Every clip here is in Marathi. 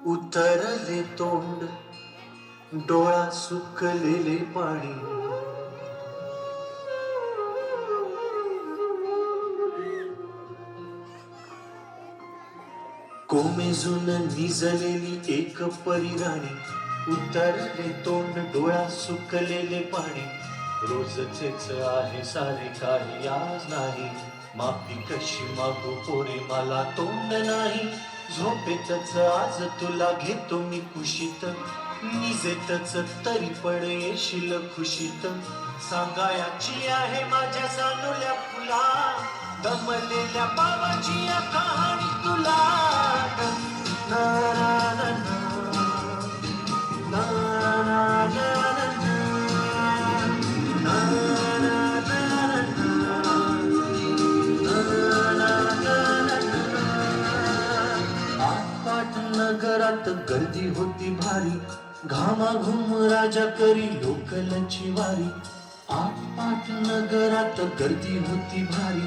उतरले तोंड, डोळा सुकलेले पाणी. कोमेजून निजलेली एक परिराणी. उतरले तोंड, डोळा सुकलेले पाणी. रोजचेच आहे सारे, काही आज नाही. माफी कशी मागू पोरे, मला तोंड नाही. झोपेतच आज तुला घेतो मी कुशीत. निजेतच तरी पण येशील खुशीत. सांगायची आहे माझ्या सानुल्या फुला, दमलेल्या बाबाची या कहाणी तुला. ना ना ना ना, ना ना ना ना, ना ना ना ना. आटपाट नगरात गर्दी होती भारी, घामाघूम राजा करी लोकलची वारी. आटपाट नगरात गर्दी होती भारी,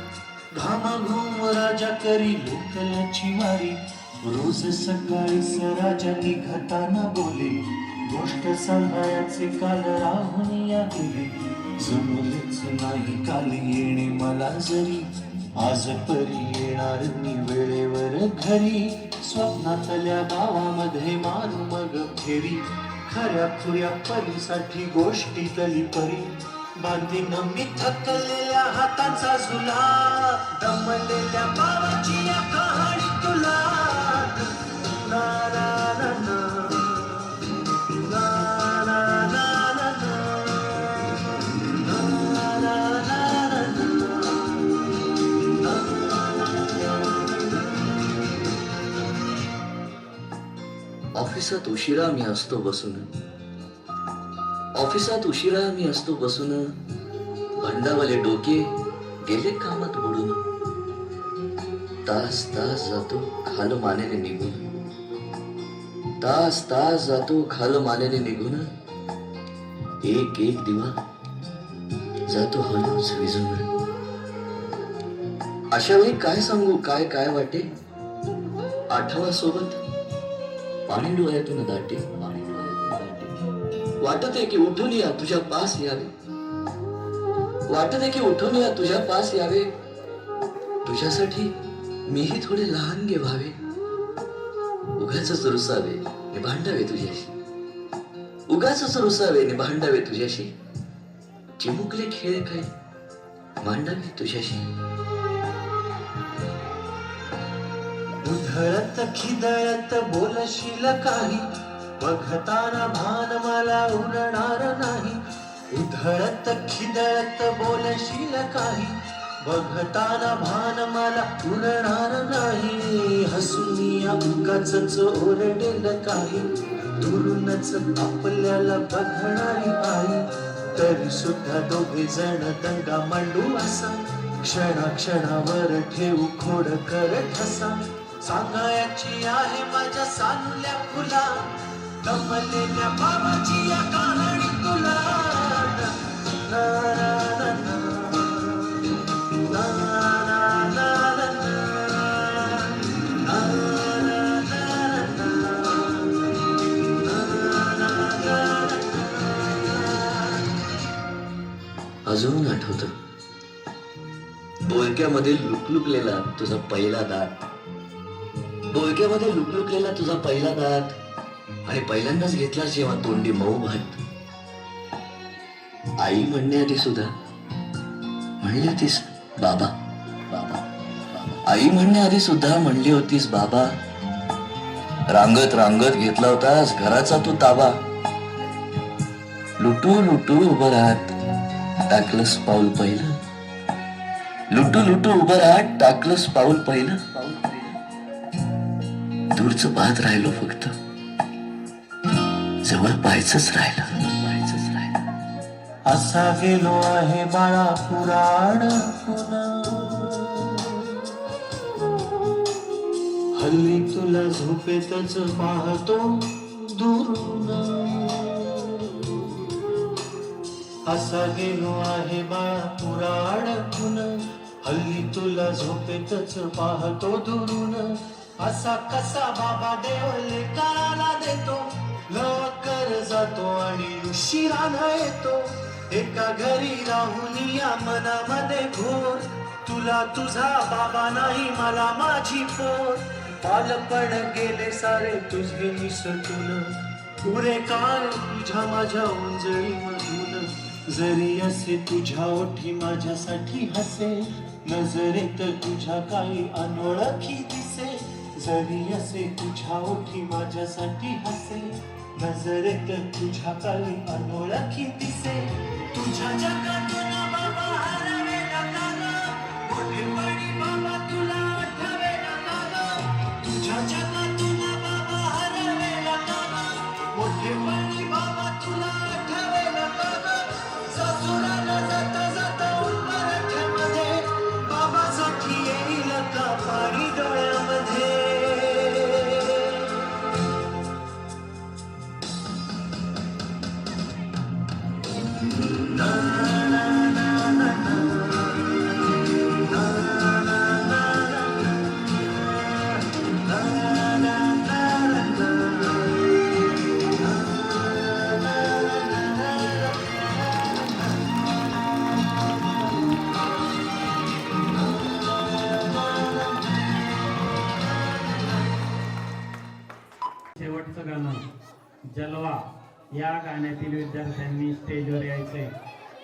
घामाघूम राजा करी लोकलची वारी. रोज सकाळीच राजा निघताना बोले, गोष्ट सांगायचे काल राहून या गेले. जमलेच नाही काल येणे मला जरी, आज परी येणार मी वेळेवर घरी. स्वप्नातल्या गावामध्ये मारू मग फेरी, खऱ्या खुऱ्या परीसाठी गोष्टीतली परी. बांधीन मी थकलेल्या हाताचा झुला, दमलेल्या बाबाची या कहाणी तुला. ना ना ना ना, ना ना ना ना ना, ना ना ना ना. ऑफिसात उशिरा मी असतो बसून, ऑफिसात उशिरा मी असतो बसून. भांडावाले डोके गेले कामात बुडून. तास तास जातो खाल मानेने निघून, तास तास जातो खाल मानेने निघून. एक एक दिवा जातो हळूच विझून. अशा वेळी काय सांगू, काय काय वाटे. आठवा सोबत पाणी डोळ्यातून दाटे, पाणी डोळ्यातून दाटे. वाटते की उठून या तुझ्या पास यावे, वाटते की उठून या तुझ्या पास यावे. तुझ्यासाठी मीही थोडे लहान गे व्हावे. उगाचच रुसावे नि भांडावे तुझ्याशी, उगाचच रुसावे नि भांडावे तुझ्याशी. चिमुकले खेळ काय मांडावे तुझ्याशी. उधळत खिदळत बोलशील काही, बघताना भान मला उरणार नाही. उधळत खिदळत बोलशील काही, बघताना भान मला उरणार नाही. हसून या उगाचच ओरडेल काही, दुरूनच आपल्याला बघणारी आई. तरी सुद्धा दोघे जण दंगा मांडू असा, क्षणाक्षणावर ठेवू खोड कर ठसा. सांगायची आहे माझ्या सानुल्या फुला, दमलेल्या बाबाची या कहाणी तुला. ना ना ना ना, ना ना ना ना, ना ना ना ना. अजून आठवत बोलक्यामध्ये लुकलुकलेला तुझा पहिला दात, बोलक्यामध्ये लुकलुकलेला तुझा पहिला दात. आणि पहिल्यांदाच घेतला जेव्हा तोंडी मऊ भात. आई म्हणण्याआधी सुद्धा म्हणली होतीस बाबा, बाबा, बाबा. आई म्हणण्याआधी सुद्धा म्हणली होतीस बाबा. रांगत रांगत घेतला होतास घराचा तू ताबा. लुटू लुटू उभं राहत टाकलंस पाऊल पहिलं, लुटू लुटू उभं राहत टाकलंस पाऊल पहिलं. दूरचं पाहत राहिलो फक्त, जवळ पाहायचंच राहिलं, पाहायचंच राहिलं. असा गेलो आहे बाळा पुराण पुन्हा, हल्ली तुला झोपेतच पाहतो दुरून. असा गेलो आहे बाळा पुराण पुन्हा, हल्ली तुला झोपेतच पाहतो दुरून. असा कसा बाबा देव लेकराला देतो, लवकर जातो आणि उशिरानं येतो. एका घरी राहून या मनामध्ये घोर, तुला तुझा बाबा नाही मला माझी पोर. बालपण गेले सारे तुझे निसटून, पुरे काळ तुझ्या माझ्या उंजळी मधून. जरी असे तुझ्या ओठी माझ्यासाठी हसे, नजरेत तुझ्या काही अनोळखी दिसे. जरी असे तुझ्या ओठी माझ्यासाठी हसे, नजरेत तुझ्या काही अनोळखी दिसे. तुझ्या जगातून बाबा हरवेला का ग, मोठेपणी बाबा तुला आठवेला का ग. तुझ्या जगातून बाबा हरवेला का ग, मोठेपणी बाबा तुला आठवेला का ग. सासुराला जाता जाता उंबरठ्यामध्ये, बाबासाठी येईल का पाणी डोळ्यामध्ये. शेवटचं गाणं जलवा या गाण्यातील विद्यार्थ्यांनी स्टेजवर यायचे.